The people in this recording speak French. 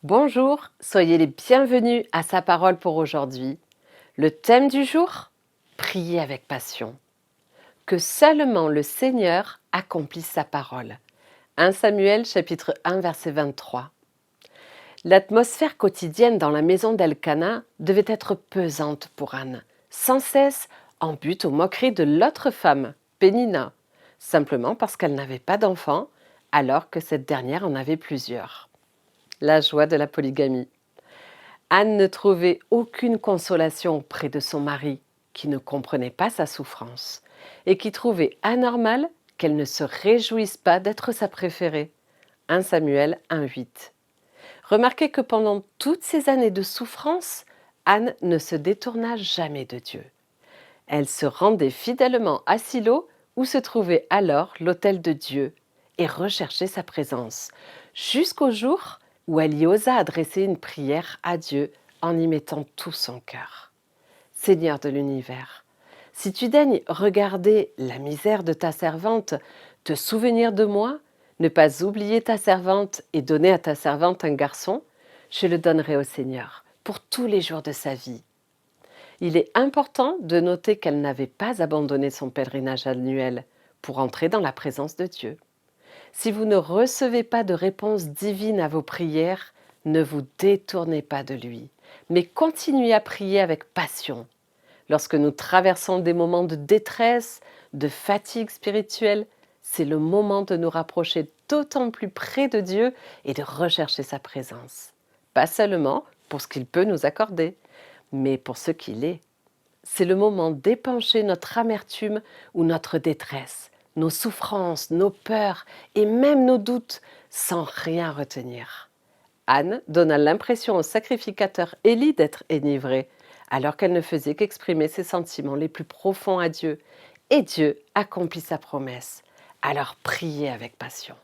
Bonjour, soyez les bienvenus à Sa parole pour aujourd'hui. Le thème du jour, prier avec passion. Que seulement le Seigneur accomplisse sa parole. 1 Samuel chapitre 1 verset 23. L'atmosphère quotidienne dans la maison d'Elkana devait être pesante pour Anne, sans cesse en butte aux moqueries de l'autre femme, Pénina, simplement parce qu'elle n'avait pas d'enfant, alors que cette dernière en avait plusieurs. La joie de la polygamie. Anne ne trouvait aucune consolation auprès de son mari, qui ne comprenait pas sa souffrance, et qui trouvait anormal qu'elle ne se réjouisse pas d'être sa préférée. 1 Samuel 1,8. Remarquez que pendant toutes ces années de souffrance, Anne ne se détourna jamais de Dieu. Elle se rendait fidèlement à Silo, où se trouvait alors l'autel de Dieu, et recherchait sa présence, jusqu'au jour où elle y osa adresser une prière à Dieu en y mettant tout son cœur. Seigneur de l'univers, si tu daignes regarder la misère de ta servante, te souvenir de moi, ne pas oublier ta servante et donner à ta servante un garçon, je le donnerai au Seigneur pour tous les jours de sa vie. Il est important de noter qu'elle n'avait pas abandonné son pèlerinage annuel pour entrer dans la présence de Dieu. Si vous ne recevez pas de réponse divine à vos prières, ne vous détournez pas de lui, mais continuez à prier avec passion. Lorsque nous traversons des moments de détresse, de fatigue spirituelle, c'est le moment de nous rapprocher d'autant plus près de Dieu et de rechercher sa présence. Pas seulement pour ce qu'il peut nous accorder, mais pour ce qu'il est. C'est le moment d'épancher notre amertume ou notre détresse, nos souffrances, nos peurs et même nos doutes sans rien retenir. Anne donna l'impression au sacrificateur Élie d'être enivrée, alors qu'elle ne faisait qu'exprimer ses sentiments les plus profonds à Dieu. Et Dieu accomplit sa promesse. Alors priez avec passion.